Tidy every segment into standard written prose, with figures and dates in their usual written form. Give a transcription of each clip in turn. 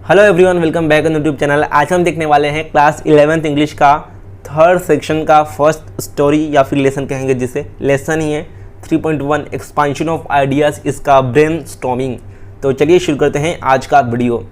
Hello everyone, welcome back on YouTube channel. आज हम देखने वाले हैं क्लास 11th इंग्लिश का थर्ड सेक्शन का फर्स्ट स्टोरी या फिर लेसन कहेंगे, जिसे लेसन ही है 3.1 एक्सपांशन ऑफ आइडियाज़, इसका ब्रेनस्टॉर्मिंग। तो चलिए शुरू करते हैं आज का वीडियो।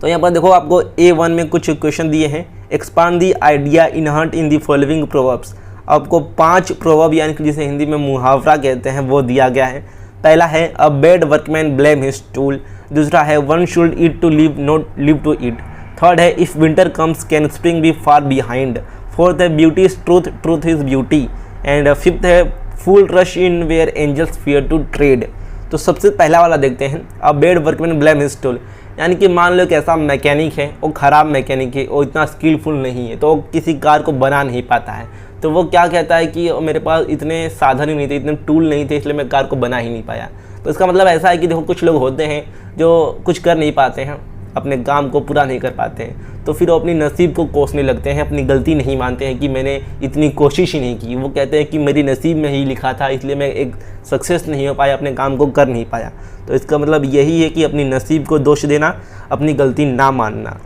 तो यहाँ पर देखो, आपको A1 में कुछ क्वेश्चन दिए हैं। Expand the idea inherent in the following proverbs. आपको 5 प्रोवर्ब यानी कि जिसे हिंदी में मुहावरा कहते हैं वो दिया गया है। पहला है a bad workman blame his tool. दूसरा है one should eat to live not live to eat. Third है if winter comes can spring be far behind. Fourth है beauty is truth, truth is beauty. And fifth है fool rush in where angels fear to tread. तो सबसे पहला वाला देखते हैं, a bad workman blame his tool. यानी कि मान लो कि ऐसा मैकेनिक है, वो ख़राब मैकेनिक है, वो इतना स्किलफुल नहीं है, तो वो किसी कार को बना नहीं पाता है। तो वो क्या कहता है कि मेरे पास इतने साधन ही नहीं थे, इतने टूल नहीं थे, इसलिए मैं कार को बना ही नहीं पाया। तो इसका मतलब ऐसा है कि देखो, कुछ लोग होते हैं जो कुछ कर नहीं पाते हैं, अपने काम को पूरा नहीं कर पाते हैं, तो फिर वो अपनी नसीब को कोसने लगते हैं, अपनी गलती नहीं मानते हैं कि मैंने इतनी कोशिश ही नहीं की। वो कहते हैं कि मेरी नसीब में ही लिखा था, इसलिए मैं एक सक्सेस नहीं हो पाया, अपने काम को कर नहीं पाया। तो इसका मतलब यही है कि अपनी नसीब को दोष देना, अपनी गलती ना मानना।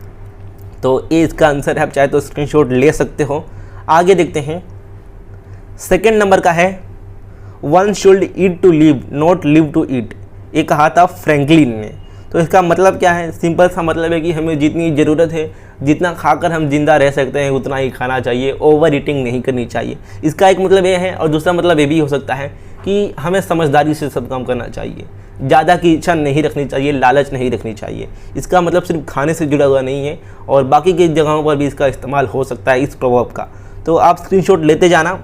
तो ये इसका आंसर है। आप चाहे तो स्क्रीनशॉट ले सकते हो। आगे देखते हैं, सेकेंड नंबर का है one should eat to live not live to eat. ये कहा था फ्रैंकलिन ने। तो इसका मतलब क्या है? सिंपल सा मतलब है कि हमें जितनी ज़रूरत है, जितना खाकर हम जिंदा रह सकते हैं, उतना ही खाना चाहिए, ओवर ईटिंग नहीं करनी चाहिए। इसका एक मतलब ये है। और दूसरा मतलब ये भी हो सकता है कि हमें समझदारी से सब काम करना चाहिए, ज़्यादा की इच्छा नहीं रखनी चाहिए, लालच नहीं रखनी चाहिए। इसका मतलब सिर्फ खाने से जुड़ा हुआ नहीं है, और बाकी की जगहों पर भी इसका इस्तेमाल हो सकता है इस प्रभाव का। तो आप स्क्रीनशॉट लेते जाना।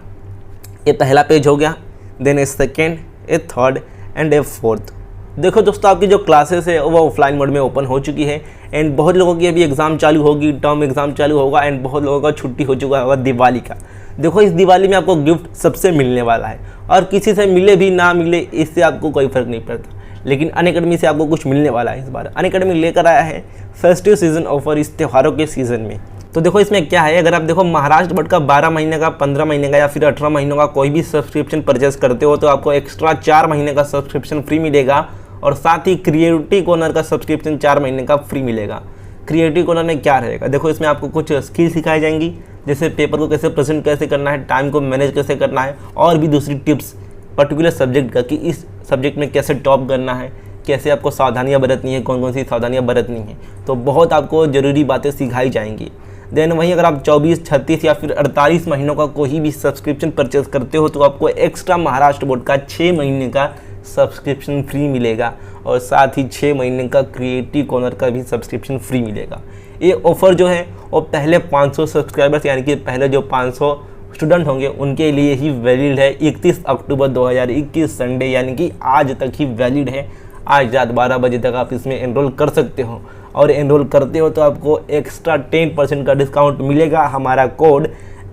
ये पहला पेज हो गया, then a second, a third and a fourth. देखो दोस्तों, आपकी जो क्लासेस है वो ऑफलाइन मोड में ओपन हो चुकी है, एंड बहुत लोगों की अभी एग्ज़ाम चालू होगी, टर्म एग्ज़ाम चालू होगा, एंड बहुत लोगों का छुट्टी हो चुका होगा दिवाली का। देखो, इस दिवाली में आपको गिफ्ट सबसे मिलने वाला है, और किसी से मिले भी ना मिले इससे आपको कोई फ़र्क नहीं पड़ता। लेकिन अनअकैडमी से आपको कुछ मिलने वाला है। इस बार अनअकैडमी लेकर आया है फेस्टिव सीज़न ऑफर इस त्योहारों के सीज़न में। तो देखो, इसमें क्या है, अगर आप देखो महाराष्ट्र बोर्ड का 12 महीने का, 15 महीने का या फिर 18 महीनों का कोई भी सब्सक्रिप्शन परचेस करते हो तो आपको एक्स्ट्रा 4 महीने का सब्सक्रिप्शन फ्री मिलेगा, और साथ ही क्रिएटिव कॉर्नर का सब्सक्रिप्शन 4 महीने का फ्री मिलेगा। क्रिएटिव कॉर्नर में क्या रहेगा? देखो, इसमें आपको कुछ स्किल सिखाई जाएंगी, जैसे पेपर को कैसे प्रेजेंट कैसे करना है, टाइम को मैनेज कैसे करना है, और भी दूसरी टिप्स पर्टिकुलर सब्जेक्ट का कि इस सब्जेक्ट में कैसे टॉप करना है, कैसे आपको सावधानियाँ बरतनी है, कौन कौन सी सावधानियाँ बरतनी है। तो बहुत आपको ज़रूरी बातें सिखाई जाएंगी। देन वहीं अगर आप 24, 36 या फिर 48 महीनों का कोई भी सब्सक्रिप्शन परचेज करते हो तो आपको एक्स्ट्रा महाराष्ट्र बोर्ड का 6 महीने का सब्सक्रिप्शन फ्री मिलेगा, और साथ ही 6 महीने का क्रिएटिव कॉर्नर का भी सब्सक्रिप्शन फ्री मिलेगा। ये ऑफ़र जो है वो पहले 500 सब्सक्राइबर्स यानी कि पहले जो 500 स्टूडेंट होंगे उनके लिए ही वैलिड है। 31 अक्टूबर 2021 संडे यानी कि आज तक ही वैलिड है। आज रात 12 बजे तक आप इसमें एनरोल कर सकते हो, और एनरोल करते हो तो आपको एक्स्ट्रा 10% का डिस्काउंट मिलेगा हमारा कोड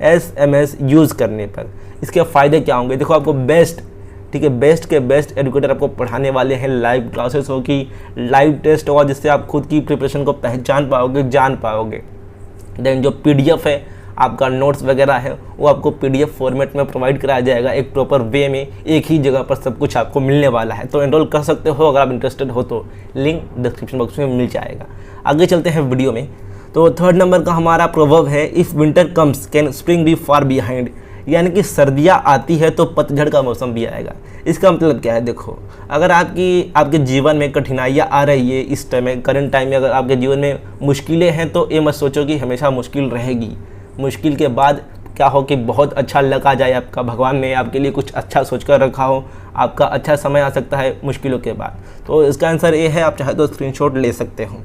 SMS यूज़ करने पर। इसके फ़ायदे क्या होंगे? देखो, आपको बेस्ट, ठीक है, बेस्ट के बेस्ट एजुकेटर आपको पढ़ाने वाले हैं। लाइव क्लासेस होगी, लाइव टेस्ट होगा, जिससे आप खुद की प्रिपरेशन को पहचान पाओगे, जान पाओगे। देन जो PDF है आपका, नोट्स वगैरह है, वो आपको PDF फॉर्मेट में प्रोवाइड कराया जाएगा, एक प्रॉपर वे में, एक ही जगह पर सब कुछ आपको मिलने वाला है। तो एनरोल कर सकते हो अगर आप इंटरेस्टेड हो तो, लिंक डिस्क्रिप्शन बॉक्स में मिल जाएगा। आगे चलते हैं वीडियो में। तो थर्ड नंबर का हमारा प्रोवर्ब है if winter comes can spring be far behind. यानी कि सर्दियाँ आती है तो पतझड़ का मौसम भी आएगा। इसका मतलब क्या है? देखो, अगर आपके जीवन में कठिनाइयाँ आ रही है इस टाइम में, करंट टाइम में अगर आपके जीवन में मुश्किलें हैं, तो ये मत सोचो कि हमेशा मुश्किल रहेगी। मुश्किल के बाद क्या हो कि बहुत अच्छा लक आ जाए आपका, भगवान ने आपके लिए कुछ अच्छा सोच कर रखा हो, आपका अच्छा समय आ सकता है मुश्किलों के बाद। तो इसका आंसर ये है। आप चाहे तो स्क्रीनशॉट ले सकते हो।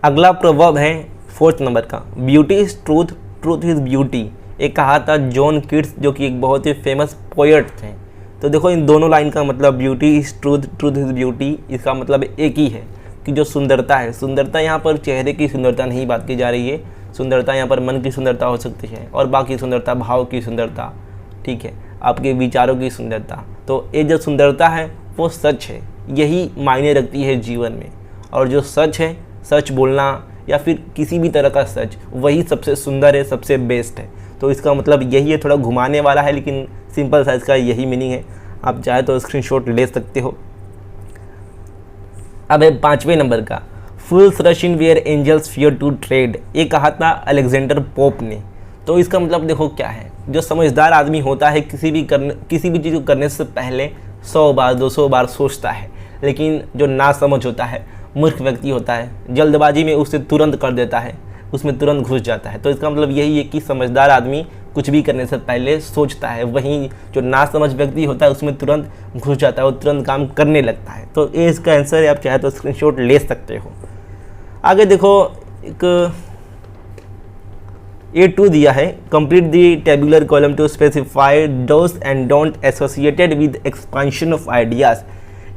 अगला प्रोवर्ब है फोर्थ नंबर का, beauty is truth, truth is beauty. एक कहा था जॉन कीट्स, जो कि एक बहुत ही फेमस पोएट थे। तो देखो, इन दोनों लाइन का मतलब beauty is truth, truth is beauty, इसका मतलब एक ही है कि जो सुंदरता है, सुंदरता यहाँ पर चेहरे की सुंदरता नहीं बात की जा रही है। सुंदरता यहाँ पर मन की सुंदरता हो सकती है, और बाकी सुंदरता भाव की सुंदरता, ठीक है, आपके विचारों की सुंदरता। तो ये जो सुंदरता है वो सच है, यही मायने रखती है जीवन में। और जो सच है, सच बोलना या फिर किसी भी तरह का सच, वही सबसे सुंदर है, सबसे बेस्ट है। तो इसका मतलब यही है। थोड़ा घुमाने वाला है, लेकिन सिंपल सा इसका यही मीनिंग है। आप चाहे तो स्क्रीनशॉट ले सकते हो। अब है 5वें नंबर का, fools rush in where angels fear to tread, ये कहा था अलेक्जेंडर पोप ने। तो इसका मतलब देखो क्या है, जो समझदार आदमी होता है किसी भी चीज़ को करने से पहले 100 बार 200 बार सोचता है, लेकिन जो नासमझ होता है, मूर्ख व्यक्ति होता है, जल्दबाजी में उसे तुरंत कर देता है, उसमें तुरंत घुस जाता है। तो इसका मतलब यही है कि समझदार आदमी कुछ भी करने से पहले सोचता है, वहीं जो नासमझ व्यक्ति होता है उसमें तुरंत घुस जाता है और तुरंत काम करने लगता है। तो ये इसका आंसर है, आप चाहे तो स्क्रीनशॉट ले सकते हो। आगे देखो, एक A2 दिया है, complete the tabular column to specify dos and don't associated with expansion of ideas,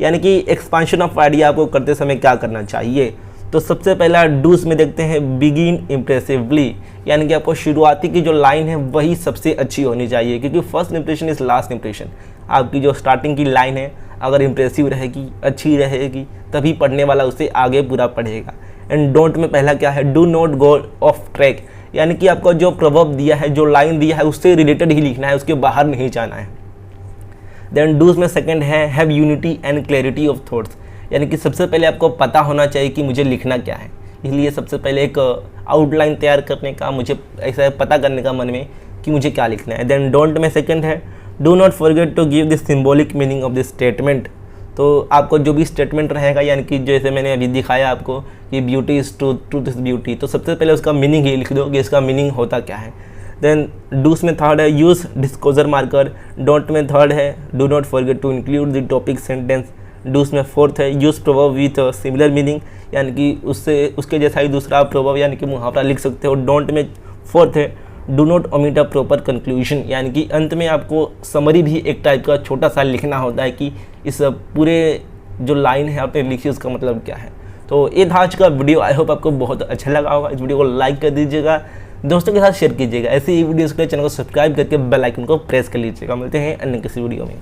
यानी कि एक्सपांशन ऑफ आइडिया को करते समय क्या करना चाहिए। तो सबसे पहला डूज में देखते हैं बिगिन इम्प्रेसिवली, यानी कि आपको शुरुआती की जो लाइन है वही सबसे अच्छी होनी चाहिए, क्योंकि first impression is last impression. आपकी जो स्टार्टिंग की लाइन है अगर इम्प्रेसिव रहेगी, अच्छी रहेगी, तभी पढ़ने वाला उसे आगे पूरा पढ़ेगा। एंड डोंट में पहला क्या है, do not go of track, यानी कि आपको जो प्रवर्ब दिया है, जो लाइन दिया है, उससे रिलेटेड ही लिखना है, उसके बाहर नहीं जाना है। देन डूज में सेकंड है have unity and clarity of thoughts, यानी कि सबसे पहले आपको पता होना चाहिए कि मुझे लिखना क्या है, इसलिए सबसे पहले एक आउटलाइन तैयार करने का, मुझे ऐसा पता करने का मन में कि मुझे क्या लिखना है। देन डोंट में सेकंड है do not forget to give the symbolic meaning of this statement, तो आपको जो भी स्टेटमेंट रहेगा, यानी कि जैसे मैंने अभी दिखाया आपको कि beauty is truth is beauty, तो सबसे पहले उसका मीनिंग ही लिख दो कि इसका मीनिंग होता क्या है। देन डूस में थर्ड है यूज़ डिस्क्लोजर मार्कर, डोंट में थर्ड है do not forget to include the topic sentence, dos में फोर्थ है use proverb with similar meaning, यानी कि उसके जैसा ही दूसरा प्रोवर्ब यानी कि मुहावरा लिख सकते हो। डोंट में फोर्थ है do not omit a proper conclusion, यानी कि अंत में आपको समरी भी एक टाइप का छोटा सा लिखना होता है कि इस पूरे जो लाइन है आपने लिखी उसका मतलब क्या है। तो ये था आज का वीडियो, आई होप आपको बहुत अच्छा लगा होगा। इस वीडियो को लाइक कर दीजिएगा, दोस्तों के साथ शेयर कीजिएगा। ऐसे ही वीडियोज़ के लिए चैनल को सब्सक्राइब करके बेल आइकन को प्रेस कर लीजिएगा। मिलते हैं अन्य किसी वीडियो में।